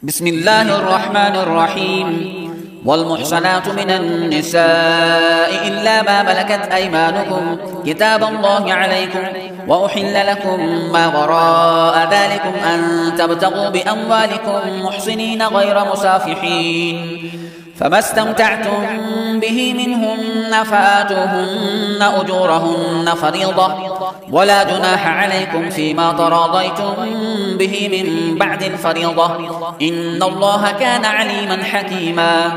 بسم الله الرحمن الرحيم. والمحصنات من النساء إلا ما ملكت أيمانكم كتاب الله عليكم، وأحل لكم ما وراء ذلكم أن تبتغوا بأموالكم محصنين غير مسافحين، فما استمتعتم به منهن فآتوهن أجورهن فريضة، ولا جناح عليكم فيما تراضيتم به من بعد الفريضة، إن الله كان عليما حكيما.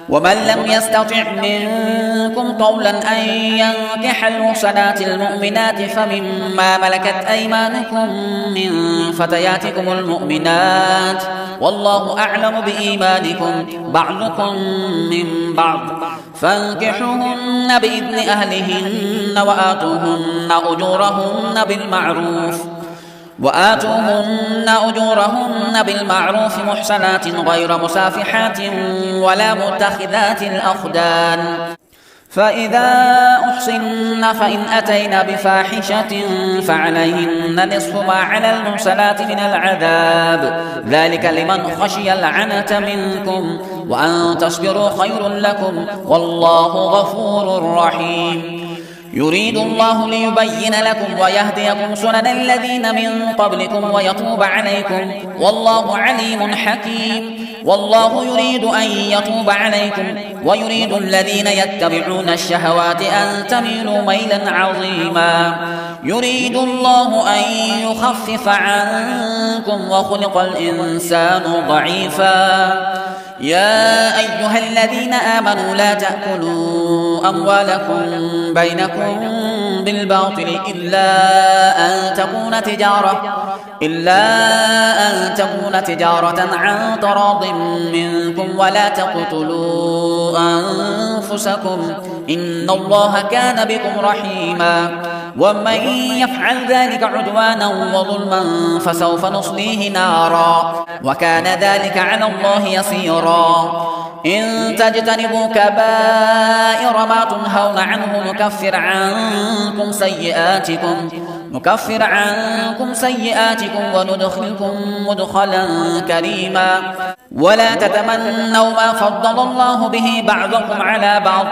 ومن لم يستطع منكم طولا أن ينكح المحصنات المؤمنات فمما ملكت أيمانكم من فتياتكم المؤمنات، والله أعلم بإيمانكم بعضكم من بعض، فانكحوهن بإذن أهلهن وآتوهن بالمعروف محصنات غير مسافحات ولا متخذات الأخدان. فإذا أحصن فإن أتين بفاحشة فعليهن نصف ما على المحصنات من العذاب، ذلك لمن خشي العنة منكم، وأن تصبروا خير لكم، والله غفور رحيم. يريد الله ليبين لكم ويهديكم سنن الذين من قبلكم ويتوب عليكم، والله عليم حكيم. والله يريد أن يتوب عليكم، ويريد الذين يتبعون الشهوات أن تميلوا ميلا عظيما. يريد الله أن يخفف عنكم وخلق الإنسان ضعيفا. يا أيها الذين آمنوا لا تأكلوا أموالكم بينكم بالباطل إلا أن تكون تجارة عن تراض منكم، ولا تقتلوا أنفسكم، إن الله كان بكم رحيما. ومن يفعل ذلك عدوانا وظلما فسوف نصليه نارا، وكان ذلك على الله يسيرا. إن تجتنبوا كبائر ما تنهون عنه نكفر عنكم سيئاتكم وندخلكم مدخلا كريما. ولا تتمنوا ما فضل الله به بعضكم على بعض،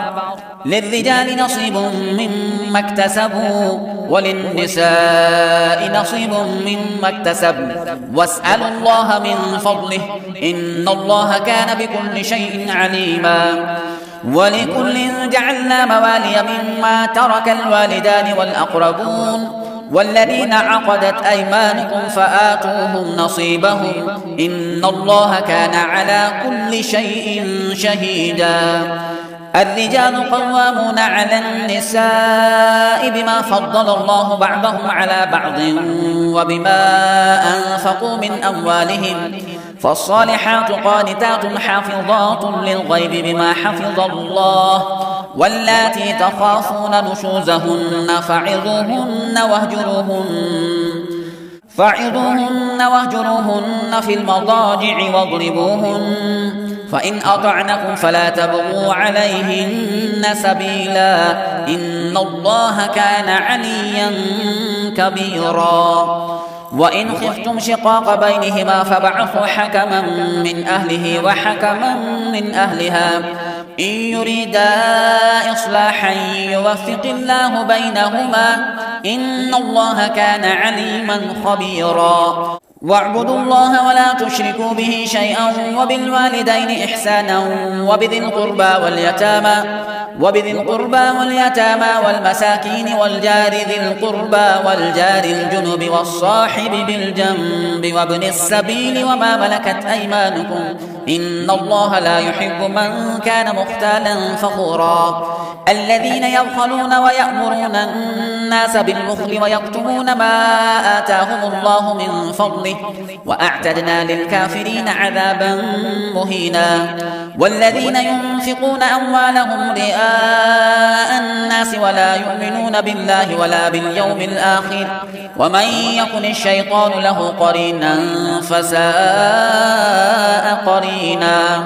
للرجال نصيب مما اكتسبوا وللنساء نصيب مما اكتسبن، واسألوا الله من فضله، إن الله كان بكل شيء عليما. ولكل جعلنا موالي مما ترك الوالدان والأقربون والذين عقدت أيمانكم فآتوهم نصيبهم، إن الله كان على كل شيء شهيدا. الرجال قوامون على النساء بما فضل الله بعضهم على بعض وبما أنفقوا من أموالهم، فالصالحات قانتات حافظات للغيب بما حفظ الله، واللاتي تخافون نشوزهن فعظوهن واهجروهن في المضاجع واضربوهن، فإن أطعنكم فلا تبغوا عليهن سبيلا، إن الله كان عليا كبيرا. وإن خفتم شقاق بينهما فابعثوا حكما من أهله وحكما من أهلها، إن يريدا إصلاحا يوفق الله بينهما، إن الله كان عليما خبيرا. واعبدوا الله ولا تشركوا به شيئا، وبالوالدين إحسانا، وبذي القربى واليتامى والمساكين والجار ذي القربى والجار الجنب والصاحب بالجنب وابن السبيل وما ملكت أيمانكم، إن الله لا يحب من كان مختالا فخورا. الذين يبخلون ويأمرون الناس بالبخل ويكتمون ما آتاهم الله من فضله، وأعتدنا للكافرين عذابا مهينا. والذين ينفقون أموالهم رئاء الناس ولا يؤمنون بالله ولا باليوم الآخر، ومن يكن الشيطان له قرينا فساء قرينا.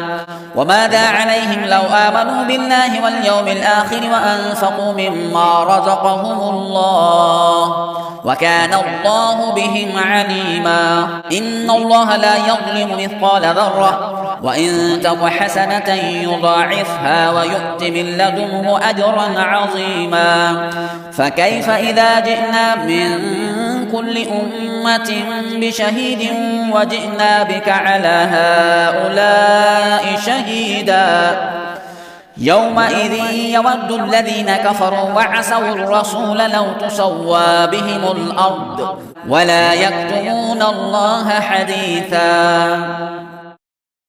وماذا عليهم لو آمنوا بالله واليوم الآخر وأنفقوا مما رزقهم الله، وكان الله بهم عليما إن الله لا يظلم مثقال ذرة وإن تك حسنة يضاعفها ويؤت من لدنه أجرا عظيما فكيف إذا جئنا من كل أمة بشهيد وجئنا بك على هؤلاء شهيدا يومئذ يود الذين كفروا وعصوا الرسول لو تسوى بهم الأرض ولا يكتمون الله حديثا